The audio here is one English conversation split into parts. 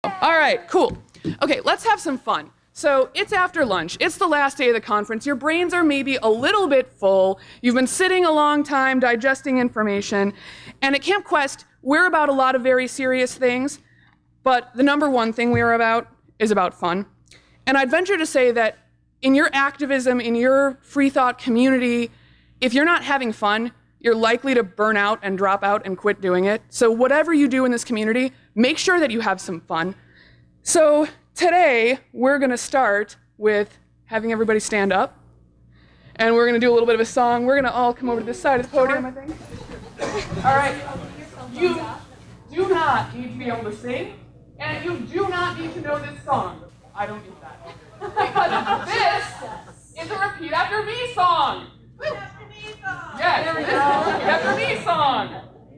All right, cool. Okay, let's have some fun. So it's after lunch. It's the last day of the conference. Your brains are maybe a little bit full. You've been sitting a long time digesting information. And at Camp Quest, we're about a lot of very serious things, but the number one thing we're about is about fun. And I'd venture to say that in your activism, in your free thought community, if you're not having fun, you're likely to burn out and drop out and quit doing it. So whatever you do in this community, make sure that you have some fun. So today, we're gonna start with having everybody stand up. And we're gonna do a little bit of a song. We're gonna all come over to this side of the podium, I think. All right, you do not need to be able to sing, and you do not need to know this song. I don't need that. Because this is a repeat after me song. Repeat after me song. Yes, this is a repeat after me song.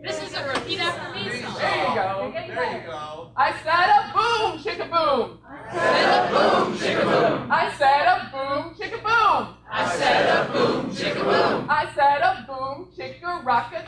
This is a repeat after me song. There you go. There you go. I said a boom, chicka boom. I said a boom, chicka boom. I said a boom, chicka boom. I said a boom, chicka boom. I said a boom, chicka rocka,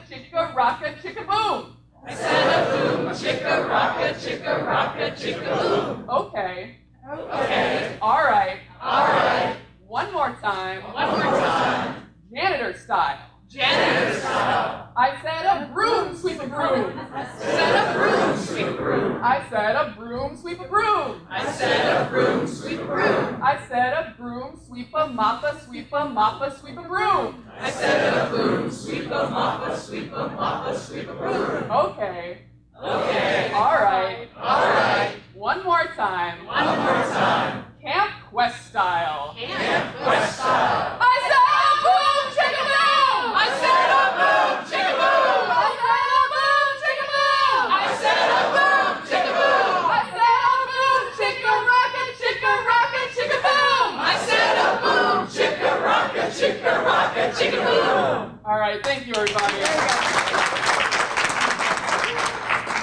chicka boom. I said a boom, chicka rocka, chicka boom. Okay. Okay. All right. All right. One more time. One more time. Janitor style. Janitor style. I said a broom, sweep a broom. I said a broom, sweep a broom. I said a broom, sweep a broom. I said a broom, sweep a broom. I said a broom, sweep a moppa, sweep a moppa, sweep a broom. I said a broom, sweep a moppa, sweep a moppa, sweep a broom. Okay. Okay. All right. All right. One more time. One more time. Camp Quest style. Camp Quest style. I said a boom, chicka boom. I said a boom, chicka boom. I said a boom, chicka boom. I said a boom, chicka boom. I said a boom, chicka rocka, chicka boom. I said a boom, chicka rocka, chicka boom. All right, thank you, everybody.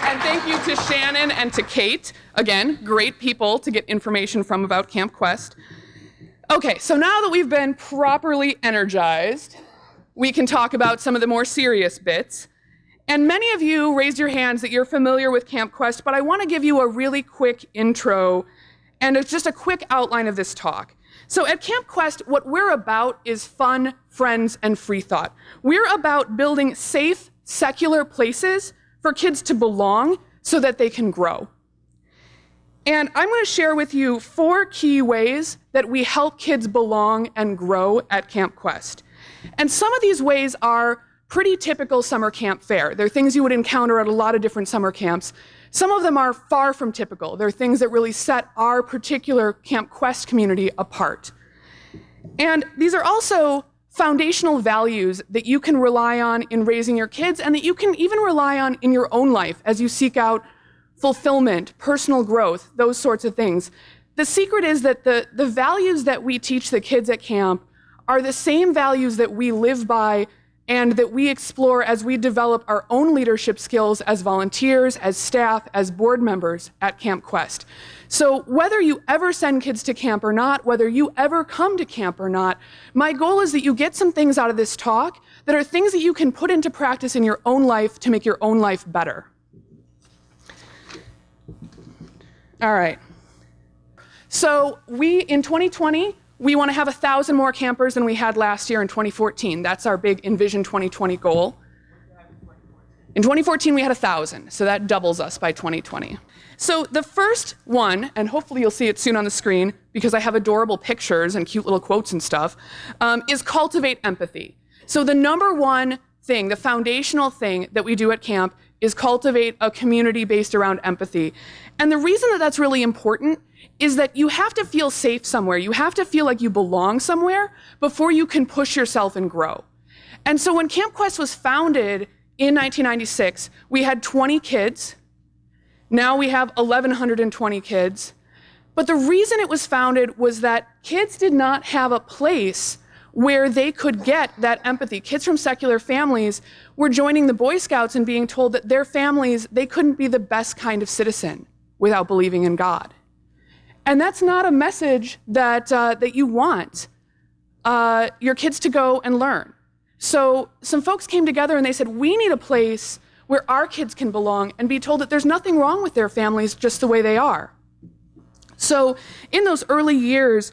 And thank you to Shannon and to Kate. Again, great people to get information from about Camp Quest. Okay, so now that we've been properly energized, we can talk about some of the more serious bits. And many of you raised your hands that you're familiar with Camp Quest, but I want to give you a really quick intro and it's just a quick outline of this talk. So at Camp Quest, what we're about is fun, friends, and free thought. We're about building safe, secular places for kids to belong so that they can grow. And I'm going to share with you 4 key ways that we help kids belong and grow at Camp Quest. And some of these ways are pretty typical summer camp fare. They're things you would encounter at a lot of different summer camps. Some of them are far from typical. They're things that really set our particular Camp Quest community apart. And these are also foundational values that you can rely on in raising your kids and that you can even rely on in your own life as you seek out fulfillment, personal growth, those sorts of things. The secret is that the values that we teach the kids at camp are the same values that we live by and that we explore as we develop our own leadership skills as volunteers, as staff, as board members at Camp Quest. So whether you ever send kids to camp or not, whether you ever come to camp or not, my goal is that you get some things out of this talk that are things that you can put into practice in your own life to make your own life better. All right. So in 2020, we want to have 1,000 more campers than we had last year in 2014. That's our big Envision 2020 goal. In 2014, we had 1,000, so that doubles us by 2020. So the first one, and hopefully you'll see it soon on the screen because I have adorable pictures and cute little quotes and stuff, is cultivate empathy. So the number one thing, the foundational thing that we do at camp is cultivate a community based around empathy. And the reason that that's really important is that you have to feel safe somewhere. You have to feel like you belong somewhere before you can push yourself and grow. And so when Camp Quest was founded in 1996, we had 20 kids. Now we have 1,120 kids. But the reason it was founded was that kids did not have a place where they could get that empathy. Kids from secular families were joining the Boy Scouts and being told that their families, they couldn't be the best kind of citizen without believing in God. And that's not a message that you want your kids to go and learn. So some folks came together and they said, we need a place where our kids can belong and be told that there's nothing wrong with their families just the way they are. So in those early years,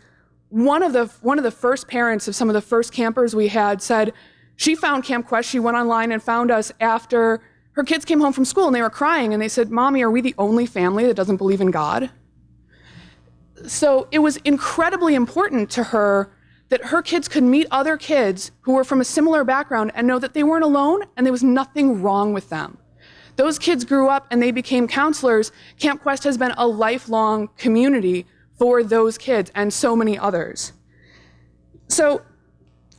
one of the first parents of some of the first campers we had said she found Camp Quest. She went online and found us after her kids came home from school and they were crying and they said, "Mommy, are we the only family that doesn't believe in God?" So it was incredibly important to her that her kids could meet other kids who were from a similar background and know that they weren't alone and there was nothing wrong with them. Those kids grew up and they became counselors. Camp Quest has been a lifelong community for those kids and so many others. So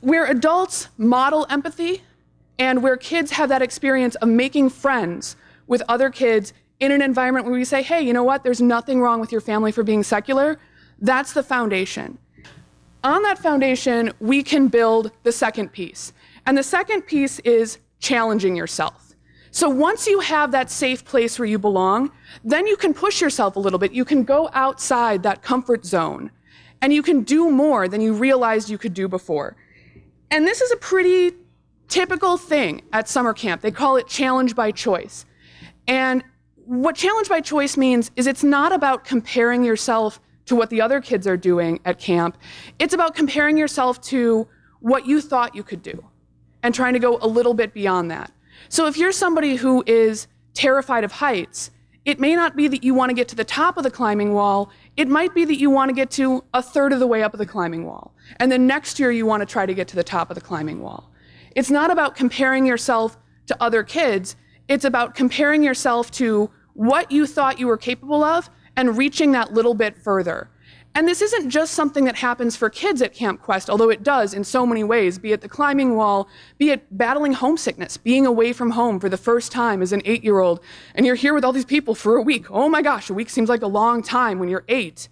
where adults model empathy and where kids have that experience of making friends with other kids in an environment where we say, hey, you know what, there's nothing wrong with your family for being secular, that's the foundation. On that foundation, we can build the second piece. And the second piece is challenging yourself. So once you have that safe place where you belong, then you can push yourself a little bit. You can go outside that comfort zone, and you can do more than you realized you could do before. And this is a pretty typical thing at summer camp. They call it challenge by choice. And what challenge by choice means is it's not about comparing yourself to what the other kids are doing at camp. It's about comparing yourself to what you thought you could do and trying to go a little bit beyond that. So if you're somebody who is terrified of heights, it may not be that you want to get to the top of the climbing wall. It might be that you want to get to a third of the way up of the climbing wall. And then next year you want to try to get to the top of the climbing wall. It's not about comparing yourself to other kids. It's about comparing yourself to what you thought you were capable of and reaching that little bit further. And this isn't just something that happens for kids at Camp Quest, although it does in so many ways, be it the climbing wall, be it battling homesickness, being away from home for the first time as an 8-year-old, and you're here with all these people for a week. Oh my gosh, a week seems like a long time when you're 8.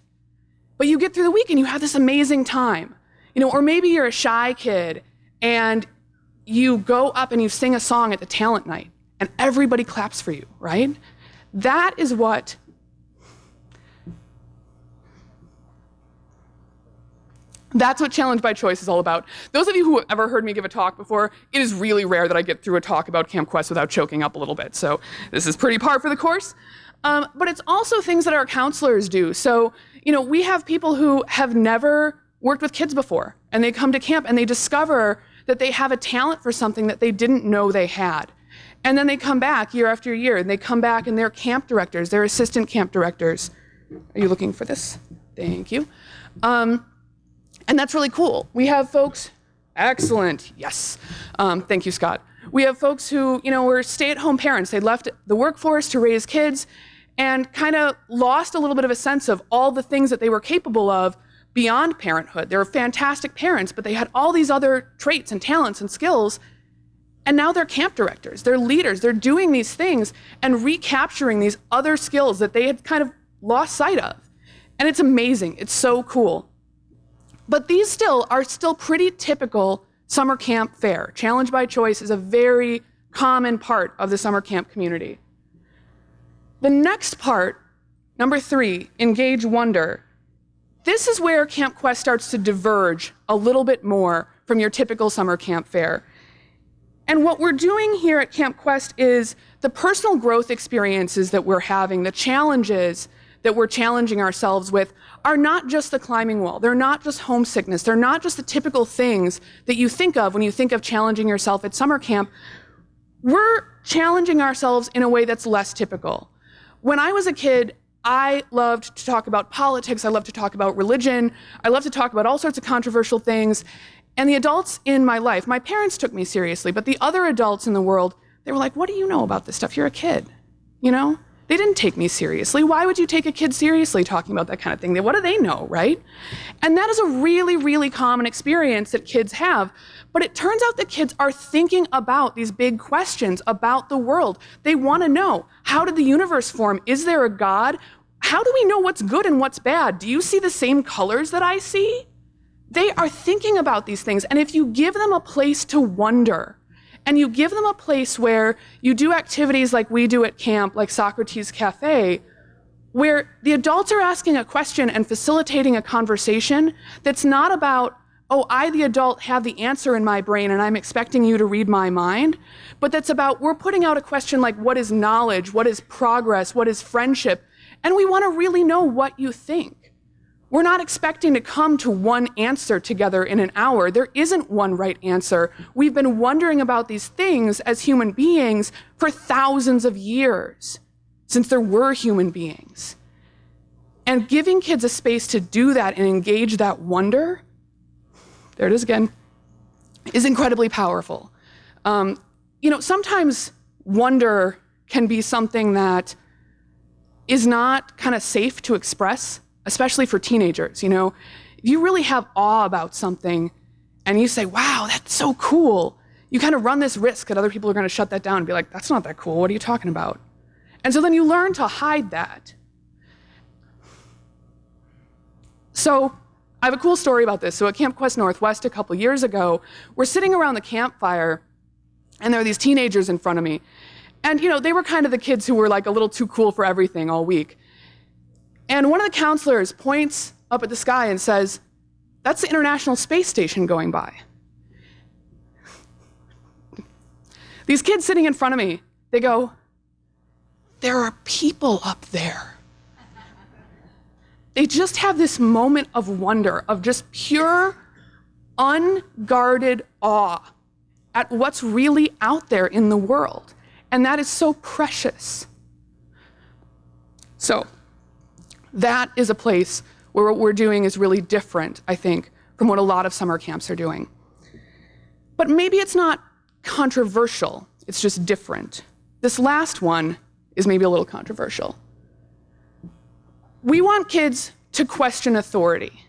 But you get through the week and you have this amazing time. Or maybe you're a shy kid and you go up and you sing a song at the talent night and everybody claps for you, right? That's what Challenge by Choice is all about. Those of you who have ever heard me give a talk before, it is really rare that I get through a talk about Camp Quest without choking up a little bit. So this is pretty par for the course. But it's also things that our counselors do. So, we have people who have never worked with kids before, and they come to camp and they discover that they have a talent for something that they didn't know they had. And then they come back year after year, and they come back and they're camp directors, they're assistant camp directors. Are you looking for this? Thank you. And that's really cool. We have folks, excellent, yes. Thank you, Scott. We have folks who, were stay-at-home parents. They left the workforce to raise kids and kind of lost a little bit of a sense of all the things that they were capable of beyond parenthood. They were fantastic parents, but they had all these other traits and talents and skills. And now they're camp directors, they're leaders, they're doing these things and recapturing these other skills that they had kind of lost sight of. And it's amazing, it's so cool. But these are still pretty typical summer camp fare. Challenge by Choice is a very common part of the summer camp community. The next part, number 3, engage wonder. This is where Camp Quest starts to diverge a little bit more from your typical summer camp fare. And what we're doing here at Camp Quest is the personal growth experiences that we're having, the challenges that we're challenging ourselves with are not just the climbing wall. They're not just homesickness. They're not just the typical things that you think of when you think of challenging yourself at summer camp. We're challenging ourselves in a way that's less typical. When I was a kid, I loved to talk about politics. I loved to talk about religion. I loved to talk about all sorts of controversial things. And the adults in my life, my parents took me seriously, but the other adults in the world, they were like, what do you know about this stuff? You're a kid, They didn't take me seriously. Why would you take a kid seriously talking about that kind of thing? What do they know, right? And that is a really, really common experience that kids have. But it turns out that kids are thinking about these big questions about the world. They want to know, how did the universe form? Is there a God? How do we know what's good and what's bad? Do you see the same colors that I see? They are thinking about these things. And if you give them a place to wonder, and you give them a place where you do activities like we do at camp, like Socrates Cafe, where the adults are asking a question and facilitating a conversation that's not about oh, I, the adult, have the answer in my brain and I'm expecting you to read my mind, but that's about, we're putting out a question like, what is knowledge? What is progress? What is friendship? And we want to really know what you think. We're not expecting to come to one answer together in an hour. There isn't one right answer. We've been wondering about these things as human beings for thousands of years, since there were human beings. And giving kids a space to do that and engage that wonder, there it is again, is incredibly powerful. Sometimes wonder can be something that is not kind of safe to express, especially for teenagers. If you really have awe about something and you say, wow, that's so cool, you kind of run this risk that other people are going to shut that down and be like, that's not that cool, what are you talking about? And so then you learn to hide that. So I have a cool story about this. So at Camp Quest Northwest a couple years ago, we're sitting around the campfire, and there are these teenagers in front of me. And they were kind of the kids who were like a little too cool for everything all week. And one of the counselors points up at the sky and says, that's the International Space Station going by. These kids sitting in front of me, they go, there are people up there. They just have this moment of wonder, of just pure, unguarded awe at what's really out there in the world. And that is so precious. So that is a place where what we're doing is really different, I think, from what a lot of summer camps are doing. But maybe it's not controversial, it's just different. This last one is maybe a little controversial. We want kids to question authority.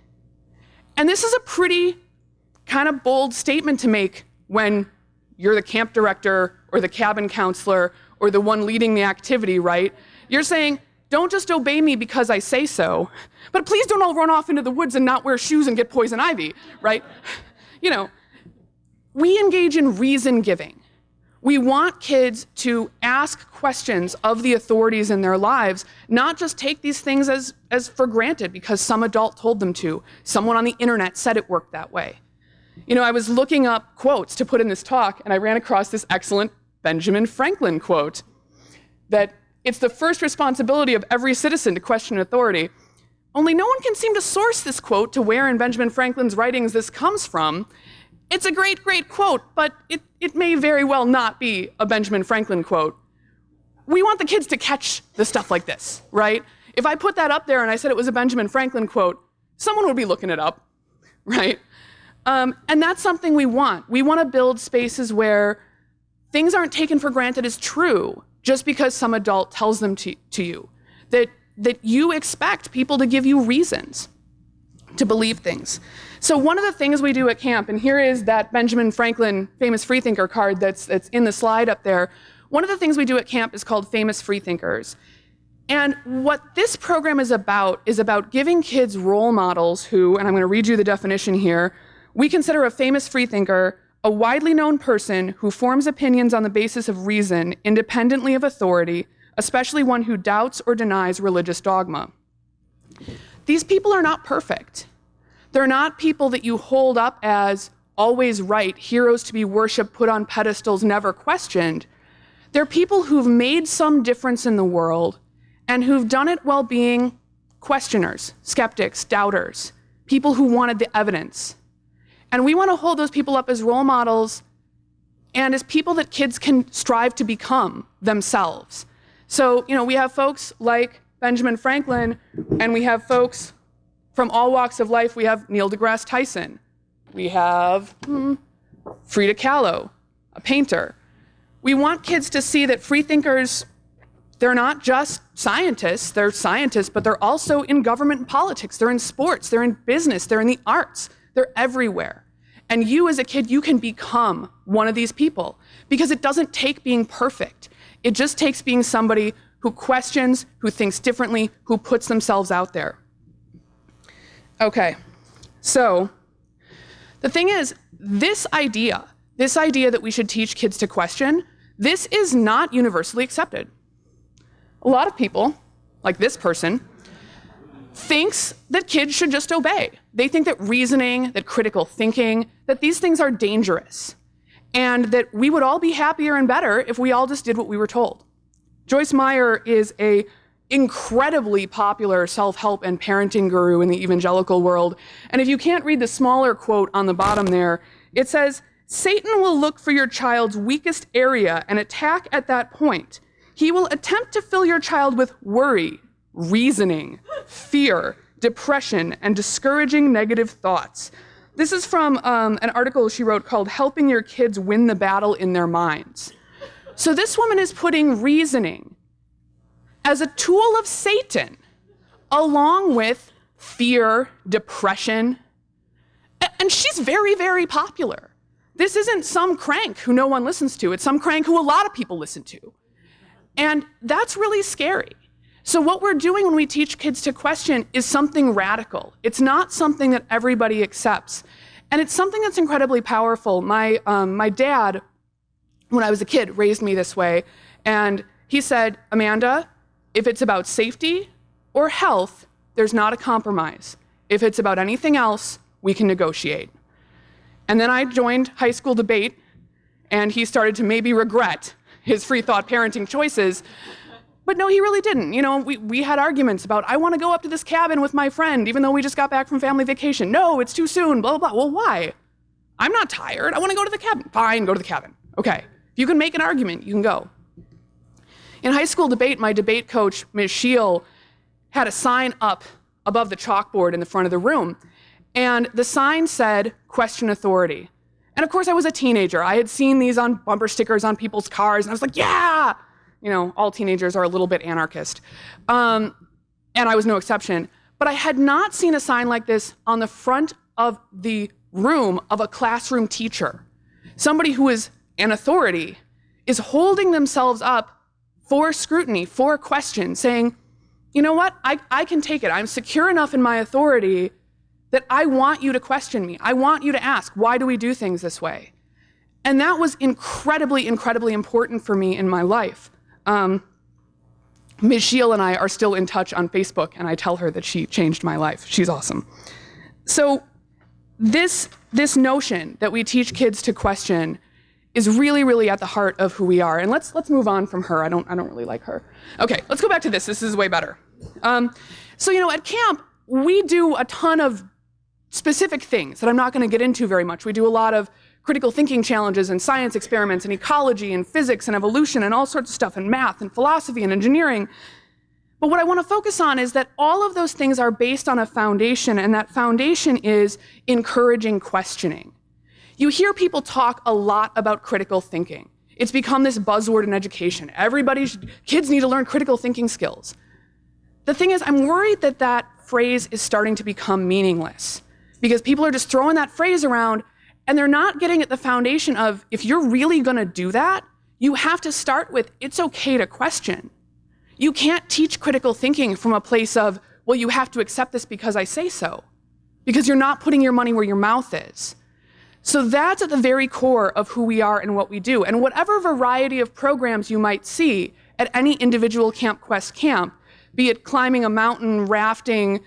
And this is a pretty kind of bold statement to make when you're the camp director or the cabin counselor or the one leading the activity, right? You're saying, don't just obey me because I say so, but please don't all run off into the woods and not wear shoes and get poison ivy, right? We engage in reason giving. We want kids to ask questions of the authorities in their lives, not just take these things as for granted because some adult told them to. Someone on the internet said it worked that way. I was looking up quotes to put in this talk, and I ran across this excellent Benjamin Franklin quote that it's the first responsibility of every citizen to question authority. Only no one can seem to source this quote to where in Benjamin Franklin's writings this comes from. It's a great, great quote, but it may very well not be a Benjamin Franklin quote. We want the kids to catch the stuff like this, right? If I put that up there and I said it was a Benjamin Franklin quote, someone would be looking it up, right? And that's something we want. We want to build spaces where things aren't taken for granted as true just because some adult tells them to you. That you expect people to give you reasons to believe things. So one of the things we do at camp, and here is that Benjamin Franklin famous freethinker card that's in the slide up there. One of the things we do at camp is called Famous Freethinkers. And what this program is about giving kids role models who, and I'm going to read you the definition here, we consider a famous freethinker a widely known person who forms opinions on the basis of reason independently of authority, especially one who doubts or denies religious dogma. These people are not perfect. They're not people that you hold up as always right, heroes to be worshipped, put on pedestals, never questioned. They're people who've made some difference in the world and who've done it while being questioners, skeptics, doubters, people who wanted the evidence. And we want to hold those people up as role models and as people that kids can strive to become themselves. So, we have folks like Benjamin Franklin, and we have folks from all walks of life. We have Neil deGrasse Tyson. We have Frida Kahlo, a painter. We want kids to see that freethinkers, they're not just scientists, but they're also in government and politics, they're in sports, they're in business, they're in the arts, they're everywhere. And you as a kid, you can become one of these people because it doesn't take being perfect. It just takes being somebody who questions, who thinks differently, who puts themselves out there. Okay, so the thing is, this idea that we should teach kids to question, this is not universally accepted. A lot of people, like this person, thinks that kids should just obey. They think that reasoning, that critical thinking, that these things are dangerous, and that we would all be happier and better if we all just did what we were told. Joyce Meyer is a incredibly popular self-help and parenting guru in the evangelical world. And if you can't read the smaller quote on the bottom there, it says, "Satan will look for your child's weakest area and attack at that point. He will attempt to fill your child with worry, reasoning, fear, depression, and discouraging negative thoughts." This is from an article she wrote called "Helping Your Kids Win the Battle in Their Minds." So this woman is putting reasoning as a tool of Satan, along with fear, depression, and she's very, very popular. This isn't some crank who no one listens to, it's some crank who a lot of people listen to. And that's really scary. So what we're doing when we teach kids to question is something radical. It's not something that everybody accepts. And it's something that's incredibly powerful. My dad, when I was a kid, raised me this way. And he said, "Amanda, if it's about safety or health, there's not a compromise. If it's about anything else, we can negotiate." And then I joined high school debate, and he started to maybe regret his free thought parenting choices. But no, he really didn't. You know, we had arguments about, I want to go up to this cabin with my friend, even though we just got back from family vacation. No, it's too soon, blah, blah, blah. Well, why? I'm not tired. I want to go to the cabin. Fine, go to the cabin. Okay. If you can make an argument, you can go. In high school debate, my debate coach, Ms. Scheel, had a sign up above the chalkboard in the front of the room. And the sign said, "Question authority." And of course, I was a teenager. I had seen these on bumper stickers on people's cars, and I was like, yeah! You know, all teenagers are a little bit anarchist. And I was no exception. But I had not seen a sign like this on the front of the room of a classroom teacher. Somebody who is an authority is holding themselves up for scrutiny, for question, saying, you know what, I can take it. I'm secure enough in my authority that I want you to question me. I want you to ask, why do we do things this way? And that was incredibly, incredibly important for me in my life. Ms. Scheel and I are still in touch on Facebook, and I tell her that she changed my life. She's awesome. So this notion that we teach kids to question is really, really at the heart of who we are. And let's move on from her. I don't really like her. Okay, let's go back to this. This is way better. So, you know, at camp, we do a ton of specific things that I'm not going to get into very much. We do a lot of critical thinking challenges and science experiments and ecology and physics and evolution and all sorts of stuff and math and philosophy and engineering. But what I want to focus on is that all of those things are based on a foundation, and that foundation is encouraging questioning. You hear people talk a lot about critical thinking. It's become this buzzword in education. Kids need to learn critical thinking skills. The thing is, I'm worried that that phrase is starting to become meaningless because people are just throwing that phrase around and they're not getting at the foundation of, if you're really going to do that, you have to start with, it's okay to question. You can't teach critical thinking from a place of, well, you have to accept this because I say so, because you're not putting your money where your mouth is. So that's at the very core of who we are and what we do. And whatever variety of programs you might see at any individual Camp Quest camp, be it climbing a mountain, rafting,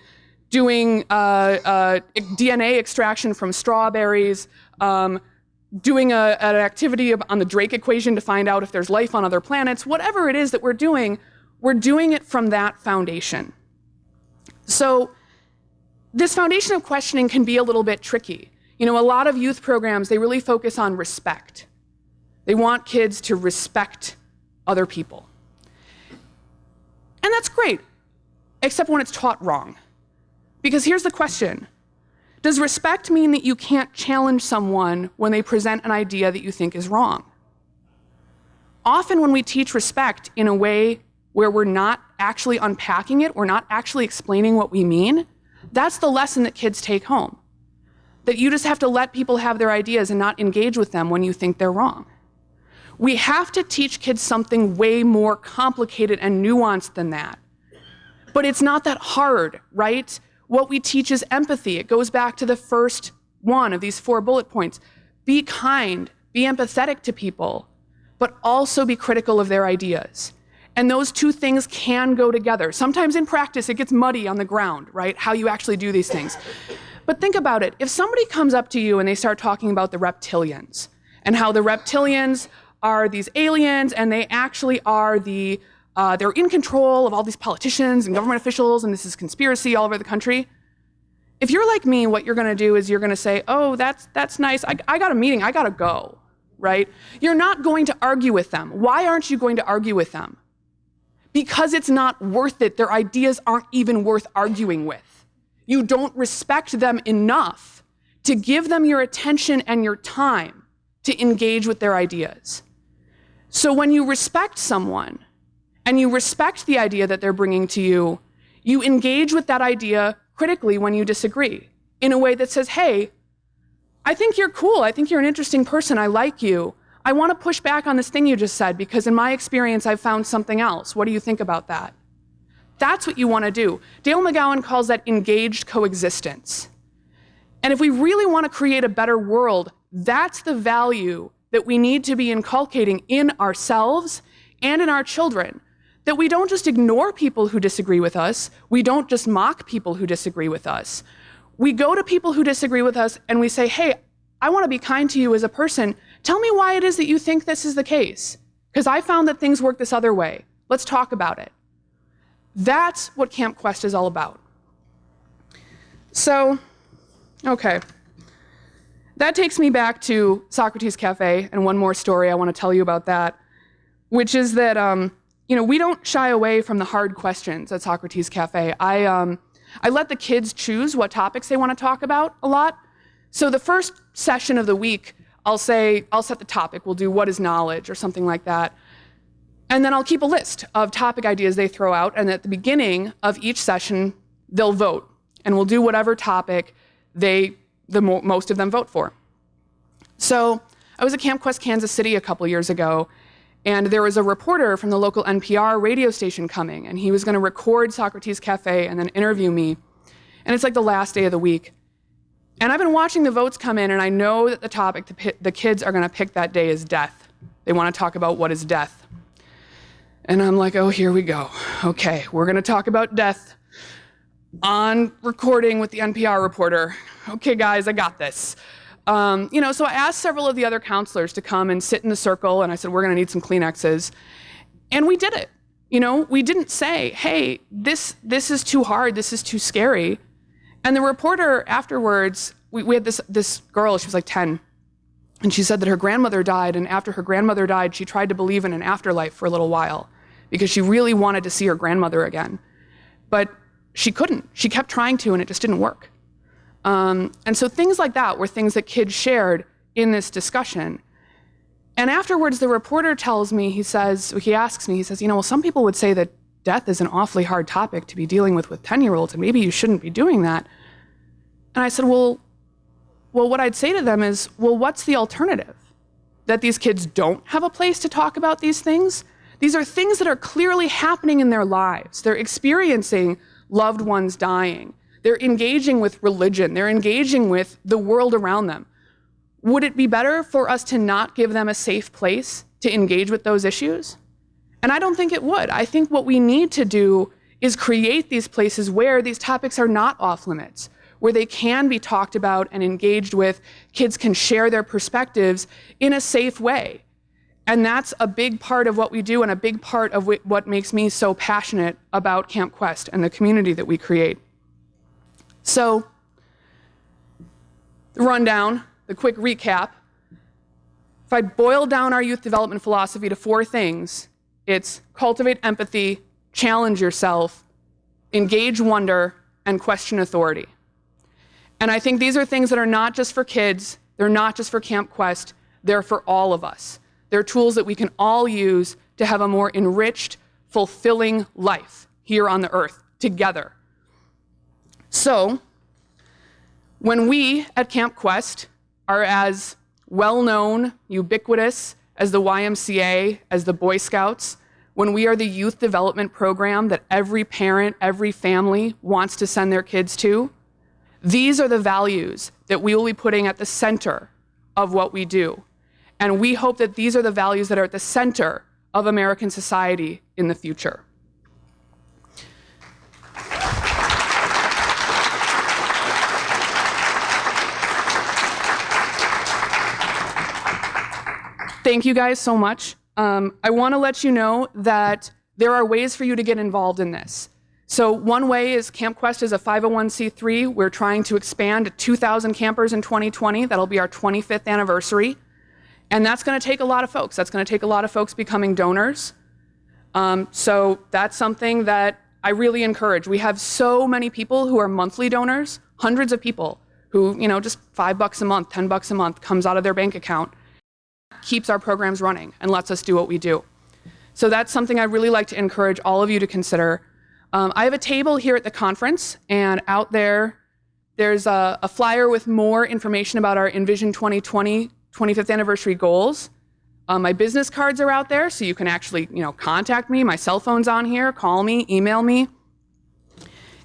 doing DNA extraction from strawberries, doing an activity on the Drake equation to find out if there's life on other planets, whatever it is that we're doing it from that foundation. So this foundation of questioning can be a little bit tricky. You know, a lot of youth programs, they really focus on respect. They want kids to respect other people. And that's great, except when it's taught wrong. Because here's the question. Does respect mean that you can't challenge someone when they present an idea that you think is wrong? Often when we teach respect in a way where we're not actually unpacking it, we're not actually explaining what we mean, that's the lesson that kids take home. That you just have to let people have their ideas and not engage with them when you think they're wrong. We have to teach kids something way more complicated and nuanced than that. But it's not that hard, right? What we teach is empathy. It goes back to the first one of these 4 bullet points. Be kind, be empathetic to people, but also be critical of their ideas. And those two things can go together. Sometimes in practice, it gets muddy on the ground, right? How you actually do these things. But think about it. If somebody comes up to you and they start talking about the reptilians and how the reptilians are these aliens and they actually are they're in control of all these politicians and government officials and this is conspiracy all over the country. If you're like me, what you're gonna do is you're gonna say, oh, that's nice. I got a meeting, I gotta go, right? You're not going to argue with them. Why aren't you going to argue with them? Because it's not worth it. Their ideas aren't even worth arguing with. You don't respect them enough to give them your attention and your time to engage with their ideas. So when you respect someone and you respect the idea that they're bringing to you, you engage with that idea critically when you disagree in a way that says, hey, I think you're cool. I think you're an interesting person. I like you. I want to push back on this thing you just said because in my experience, I've found something else. What do you think about that? That's what you want to do. Dale McGowan calls that engaged coexistence. And if we really want to create a better world, that's the value that we need to be inculcating in ourselves and in our children. That we don't just ignore people who disagree with us. We don't just mock people who disagree with us. We go to people who disagree with us and we say, hey, I want to be kind to you as a person. Tell me why it is that you think this is the case. Because I found that things work this other way. Let's talk about it. That's what Camp Quest is all about. So, okay. That takes me back to Socrates Cafe and one more story I want to tell you about that, which is that, we don't shy away from the hard questions at Socrates Cafe. I let the kids choose what topics they want to talk about a lot. So the first session of the week, I'll set the topic. We'll do what is knowledge or something like that. And then I'll keep a list of topic ideas they throw out. And at the beginning of each session, they'll vote. And we'll do whatever topic most of them vote for. So I was at Camp Quest Kansas City a couple years ago. And there was a reporter from the local NPR radio station coming. And he was going to record Socrates Cafe and then interview me. And it's like the last day of the week. And I've been watching the votes come in, and I know that the topic the kids are going to pick that day is death. They want to talk about what is death. And I'm like, oh, here we go. Okay, we're going to talk about death on recording with the NPR reporter. Okay, guys, I got this. So I asked several of the other counselors to come and sit in the circle, and I said, we're going to need some Kleenexes. And we did it. We didn't say, hey, this is too hard, this is too scary. And the reporter afterwards, we had this girl, she was like 10, and she said that her grandmother died, and after her grandmother died, she tried to believe in an afterlife for a little while because she really wanted to see her grandmother again. But she couldn't. She kept trying to, and it just didn't work. And so things like that were things that kids shared in this discussion. And afterwards, the reporter tells me, he says, well, some people would say that death is an awfully hard topic to be dealing with 10-year-olds, and maybe you shouldn't be doing that. And I said, well, what I'd say to them is, well, what's the alternative? That these kids don't have a place to talk about these things? These are things that are clearly happening in their lives. They're experiencing loved ones dying. They're engaging with religion. They're engaging with the world around them. Would it be better for us to not give them a safe place to engage with those issues? And I don't think it would. I think what we need to do is create these places where these topics are not off limits, where they can be talked about and engaged with. Kids can share their perspectives in a safe way. And that's a big part of what we do and a big part of what makes me so passionate about Camp Quest and the community that we create. So, the rundown, the quick recap. If I boil down our youth development philosophy to 4 things, it's cultivate empathy, challenge yourself, engage wonder, and question authority. And I think these are things that are not just for kids, they're not just for Camp Quest, they're for all of us. They're tools that we can all use to have a more enriched, fulfilling life here on the earth together. So, when we at Camp Quest are as well-known, ubiquitous as the YMCA, as the Boy Scouts, when we are the youth development program that every parent, every family wants to send their kids to, these are the values that we will be putting at the center of what we do. And we hope that these are the values that are at the center of American society in the future. Thank you guys so much. I want to let you know that there are ways for you to get involved in this. So one way is Camp Quest is a 501c3. We're trying to expand to 2,000 campers in 2020. That'll be our 25th anniversary. And that's going to take a lot of folks. That's going to take a lot of folks becoming donors. So that's something that I really encourage. We have so many people who are monthly donors, hundreds of people who, just $5 a month, $10 a month comes out of their bank account, keeps our programs running and lets us do what we do. So that's something I'd really like to encourage all of you to consider. I have a table here at the conference, and out there's a flyer with more information about our Envision 2020 25th anniversary goals. My business cards are out there, so you can actually, contact me. My cell phone's on here. Call me, email me.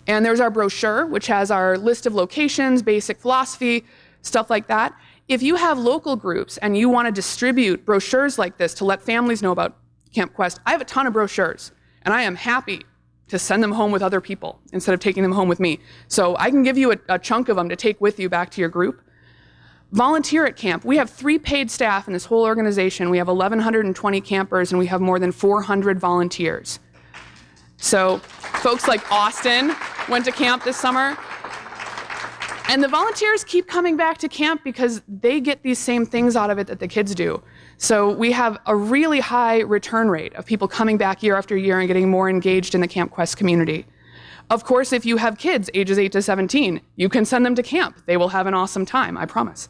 And there's our brochure, which has our list of locations, basic philosophy, stuff like that. If you have local groups and you want to distribute brochures like this to let families know about Camp Quest, I have a ton of brochures, and I am happy to send them home with other people instead of taking them home with me. So I can give you a chunk of them to take with you back to your group. Volunteer at camp. We have 3 paid staff in this whole organization. We have 1,120 campers, and we have more than 400 volunteers. So folks like Austin went to camp this summer. And the volunteers keep coming back to camp because they get these same things out of it that the kids do. So we have a really high return rate of people coming back year after year and getting more engaged in the Camp Quest community. Of course, if you have kids ages 8 to 17, you can send them to camp. They will have an awesome time, I promise.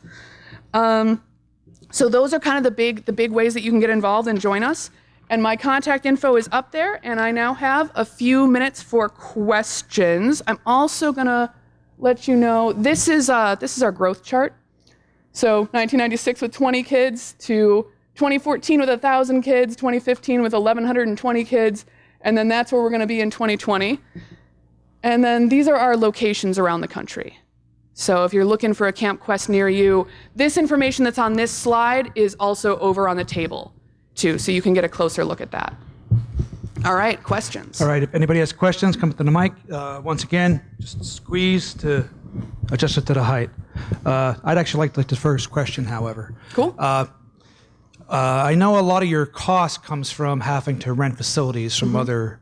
So those are kind of the big ways that you can get involved and join us. And my contact info is up there, and I now have a few minutes for questions. I'm also gonna let you know, this is our growth chart. So 1996 with 20 kids to 2014 with 1,000 kids, 2015 with 1,120 kids, and then that's where we're going to be in 2020. And then these are our locations around the country. So if you're looking for a Camp Quest near you, this information that's on this slide is also over on the table too, so you can get a closer look at that. All right, questions. All right, if anybody has questions, come up to the mic. Once again, just squeeze to adjust it to the height. I'd actually like the first question, however. Cool. I know a lot of your cost comes from having to rent facilities from other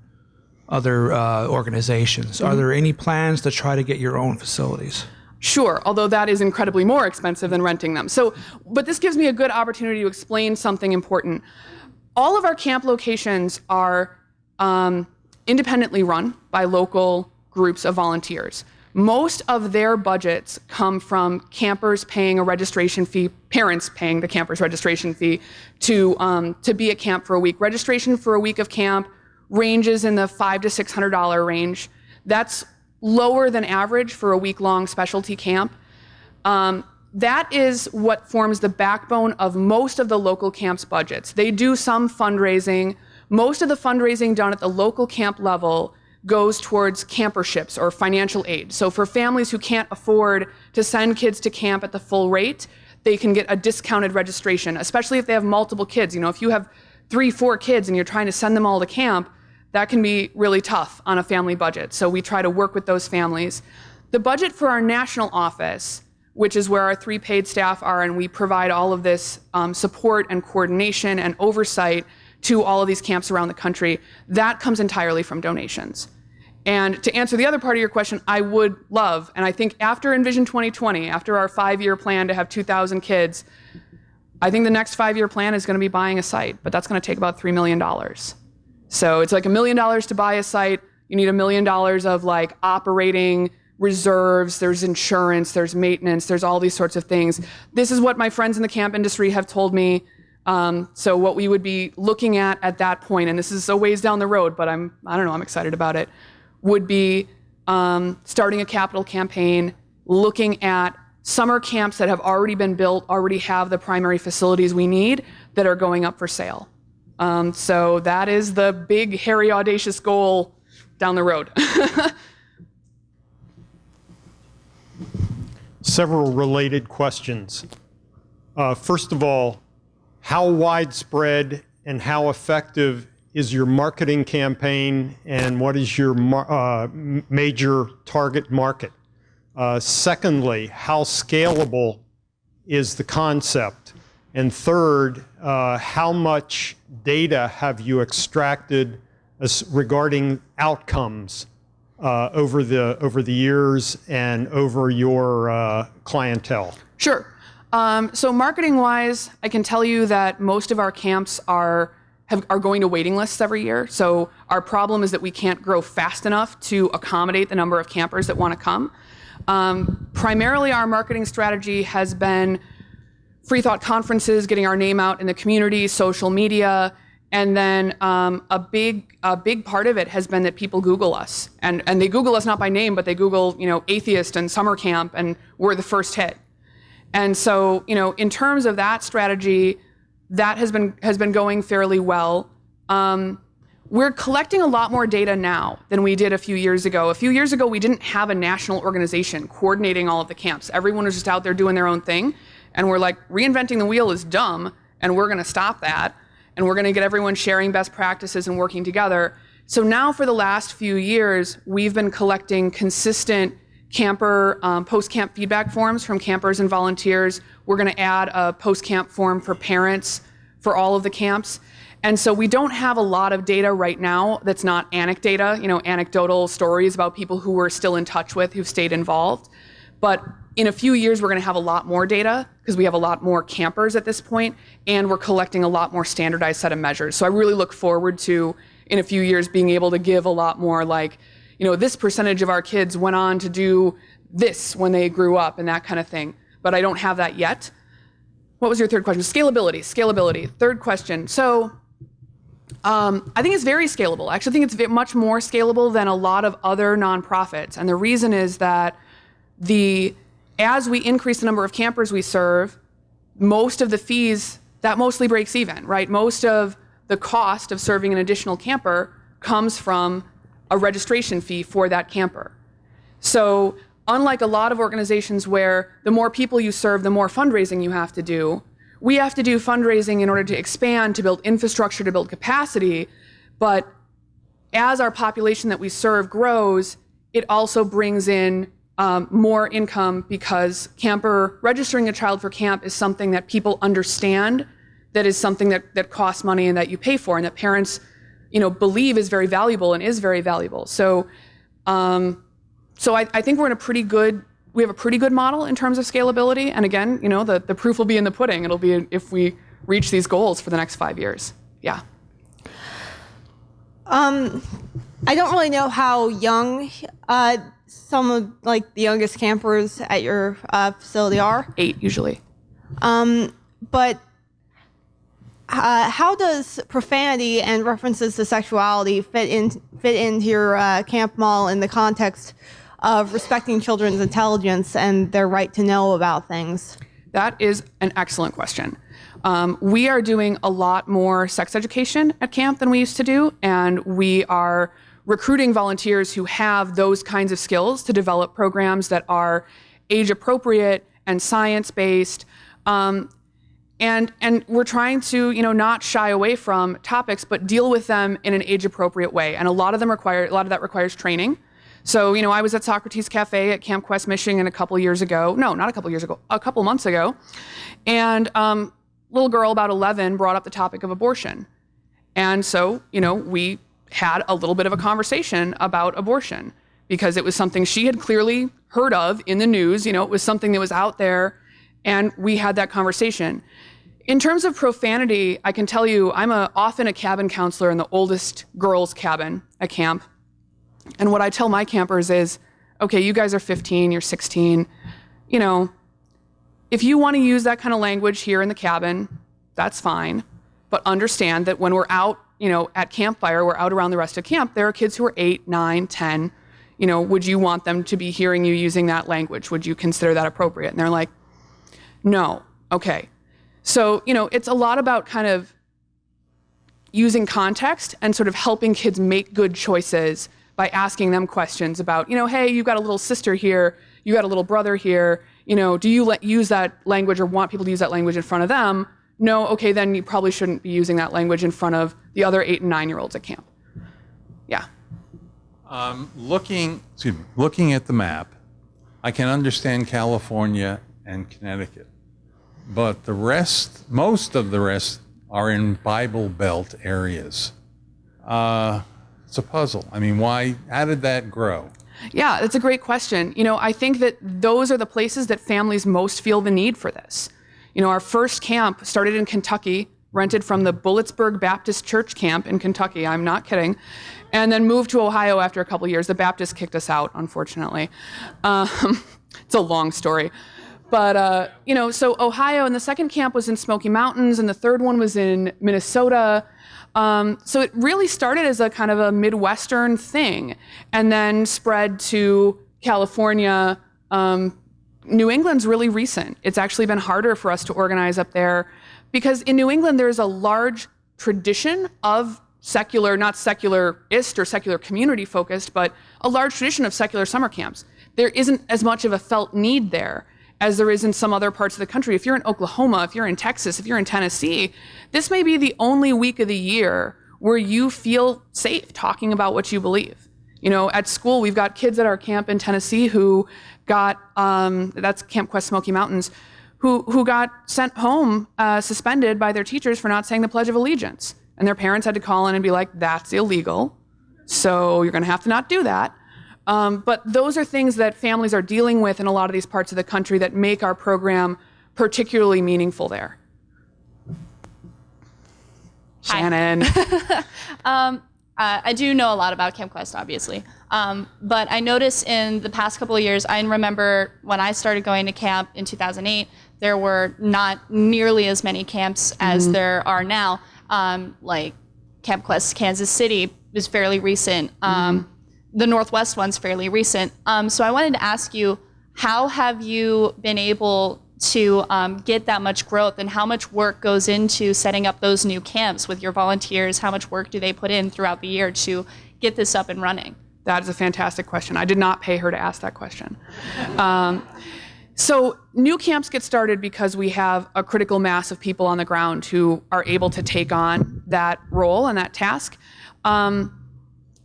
organizations. Are there any plans to try to get your own facilities? Sure, although that is incredibly more expensive than renting them. But this gives me a good opportunity to explain something important. All of our camp locations are independently run by local groups of volunteers. Most of their budgets come from campers paying a registration fee, parents paying the campers registration fee to be at camp for a week. Registration for a week of camp ranges in the $500 to $600 range. That's lower than average for a week-long specialty camp. That is what forms the backbone of most of the local camps' budgets. They do some fundraising. Most of the fundraising done at the local camp level goes towards camperships or financial aid. So for families who can't afford to send kids to camp at the full rate, they can get a discounted registration, especially if they have multiple kids. If you have 3-4 kids and you're trying to send them all to camp, that can be really tough on a family budget. So we try to work with those families. The budget for our national office, which is where our 3 paid staff are, and we provide all of this support and coordination and oversight to all of these camps around the country, that comes entirely from donations. And to answer the other part of your question, I would love, and I think after Envision 2020, after our 5-year plan to have 2,000 kids, I think the next 5-year plan is going to be buying a site, but that's going to take about $3 million. So it's like $1 million to buy a site. You need $1 million of like operating reserves, there's insurance, there's maintenance, there's all these sorts of things. This is what my friends in the camp industry have told me. So what we would be looking at that point, and this is a ways down the road, but I'm excited about it, would be starting a capital campaign, looking at summer camps that have already been built, already have the primary facilities we need that are going up for sale. So that is the big, hairy, audacious goal down the road. Several related questions. First of all, how widespread and how effective is your marketing campaign, and what is your major target market? Secondly, how scalable is the concept? And third, how much data have you extracted regarding outcomes over the years and over your clientele? Sure. So marketing-wise, I can tell you that most of our camps are going to waiting lists every year. So our problem is that we can't grow fast enough to accommodate the number of campers that want to come. Primarily, our marketing strategy has been free thought conferences, getting our name out in the community, social media, and then a big part of it has been that people Google us, and they Google us not by name, but they Google atheist and summer camp, and we're the first hit. And so in terms of that strategy, that has been going fairly well. We're collecting a lot more data now than we did a few years ago. A few years ago, we didn't have a national organization coordinating all of the camps. Everyone was just out there doing their own thing. And we're like, reinventing the wheel is dumb, and we're going to stop that. And we're going to get everyone sharing best practices and working together. So now for the last few years, we've been collecting consistent camper post-camp feedback forms from campers and volunteers. We're going to add a post-camp form for parents for all of the camps. And so we don't have a lot of data right now that's not anecdotal stories about people who we're still in touch with, who've stayed involved. But in a few years, we're going to have a lot more data because we have a lot more campers at this point, and we're collecting a lot more standardized set of measures. So I really look forward to, in a few years, being able to give a lot more this percentage of our kids went on to do this when they grew up and that kind of thing. But I don't have that yet. What was your third question? Scalability. Third question. So I think it's very scalable. I actually think it's much more scalable than a lot of other nonprofits. And the reason is that as we increase the number of campers we serve, most of the fees, that mostly breaks even, right? Most of the cost of serving an additional camper comes from a registration fee for that camper. So unlike a lot of organizations where the more people you serve, the more fundraising you have to do, we have to do fundraising in order to expand, to build infrastructure, to build capacity. But as our population that we serve grows, it also brings in more income, because registering a child for camp is something that people understand, that is something that costs money and that you pay for, and that parents believe is very valuable and is very valuable. So I think we have a pretty good model in terms of scalability. And again, the proof will be in the pudding. It'll be if we reach these goals for the next 5 years. Yeah. I don't really know how young some of the youngest campers at your facility are. 8 usually. But how does profanity and references to sexuality fit into your camp model in the context of respecting children's intelligence and their right to know about things? That is an excellent question. We are doing a lot more sex education at camp than we used to do, and we are recruiting volunteers who have those kinds of skills to develop programs that are age appropriate and science-based. And we're trying to, not shy away from topics, but deal with them in an age-appropriate way. And a lot of that requires training. So, I was at Socrates Cafe at Camp Quest, Michigan a couple months ago. And little girl about 11 brought up the topic of abortion. And so, we had a little bit of a conversation about abortion, because it was something she had clearly heard of in the news. It was something that was out there, and we had that conversation. In terms of profanity, I can tell you I'm often a cabin counselor in the oldest girls' cabin at camp. And what I tell my campers is, okay, you guys are 15, you're 16. If you want to use that kind of language here in the cabin, that's fine. But understand that when we're out, at campfire, we're out around the rest of camp, there are kids who are 8, 9, 10. Would you want them to be hearing you using that language? Would you consider that appropriate? And they're like, no. Okay. So, it's a lot about kind of using context and sort of helping kids make good choices by asking them questions about, hey, you've got a little sister here, you got a little brother here, do you use that language or want people to use that language in front of them? no, okay, then you probably shouldn't be using that language in front of the other 8 and 9-year-olds at camp. Yeah. Looking at the map, I can understand California and Connecticut, but most of the rest are in Bible Belt areas. It's a puzzle. I mean, how did that grow? Yeah, that's a great question. I think that those are the places that families most feel the need for this. Our first camp started in Kentucky, rented from the Bulletsburg Baptist Church camp in Kentucky, I'm not kidding, and then moved to Ohio after a couple of years. The Baptists kicked us out, unfortunately. It's a long story. But, so Ohio, and the second camp was in Smoky Mountains, and the third one was in Minnesota. So it really started as a kind of a Midwestern thing, and then spread to California. New England's really recent. It's actually been harder for us to organize up there because in New England, there's a large tradition of secular, not secularist or secular community focused, but a large tradition of secular summer camps. There isn't as much of a felt need there as there is in some other parts of the country. If you're in Oklahoma, if you're in Texas, if you're in Tennessee, this may be the only week of the year where you feel safe talking about what you believe. At school, we've got kids at our camp in Tennessee who got, that's Camp Quest Smoky Mountains, who got sent home suspended by their teachers for not saying the Pledge of Allegiance. And their parents had to call in and be like, that's illegal, so you're gonna have to not do that. But those are things that families are dealing with in a lot of these parts of the country that make our program particularly meaningful there. Shannon. I do know a lot about Camp Quest, obviously. But I noticed in the past couple of years, I remember when I started going to camp in 2008, there were not nearly as many camps as there are now. Like Camp Quest Kansas City is fairly recent. The Northwest one's fairly recent. So I wanted to ask you, how have you been able to get that much growth, and how much work goes into setting up those new camps with your volunteers? How much work do they put in throughout the year to get this up and running? That is a fantastic question. I did not pay her to ask that question. So new camps get started because we have a critical mass of people on the ground who are able to take on that role and that task. And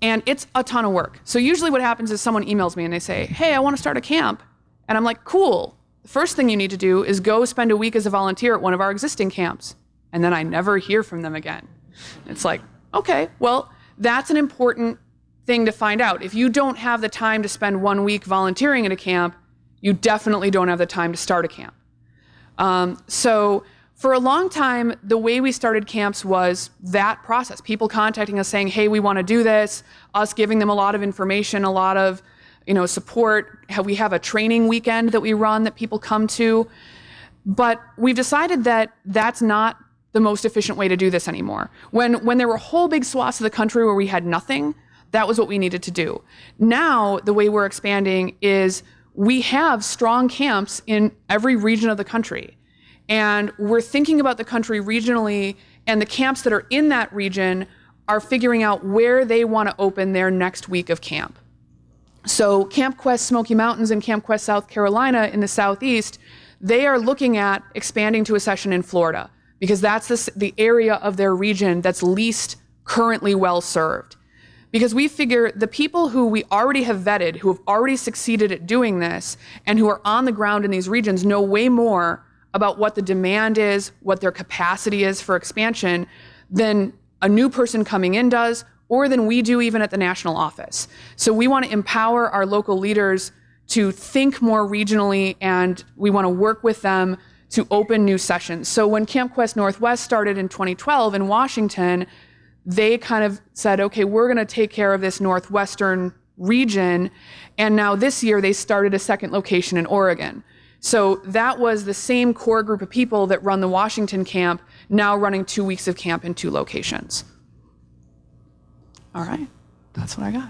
it's a ton of work. So usually what happens is someone emails me and they say, hey, I want to start a camp. And I'm like, cool. The first thing you need to do is go spend a week as a volunteer at one of our existing camps. And then I never hear from them again. It's like, okay, well, that's an important thing to find out. If you don't have the time to spend 1 week volunteering at a camp, you definitely don't have the time to start a camp. So for a long time, the way we started camps was that process. People contacting us saying, hey, we want to do this, us giving them a lot of information, a lot of support. We have a training weekend that we run that people come to. But we've decided that that's not the most efficient way to do this anymore. When there were whole big swaths of the country where we had nothing, that was what we needed to do. Now, the way we're expanding is we have strong camps in every region of the country. And we're thinking about the country regionally, and the camps that are in that region are figuring out where they want to open their next week of camp. So Camp Quest Smoky Mountains and Camp Quest South Carolina in the Southeast, they are looking at expanding to a session in Florida because that's the area of their region that's least currently well served. Because we figure the people who we already have vetted, who have already succeeded at doing this, and who are on the ground in these regions know way more about what the demand is, what their capacity is for expansion than a new person coming in does, or than we do even at the national office. So we want to empower our local leaders to think more regionally, and we want to work with them to open new sessions. So when Camp Quest Northwest started in 2012 in Washington, they kind of said, okay, we're going to take care of this Northwestern region. And now this year they started a second location in Oregon. So that was the same core group of people that run the Washington camp, now running 2 weeks of camp in 2 locations. All right, that's what I got.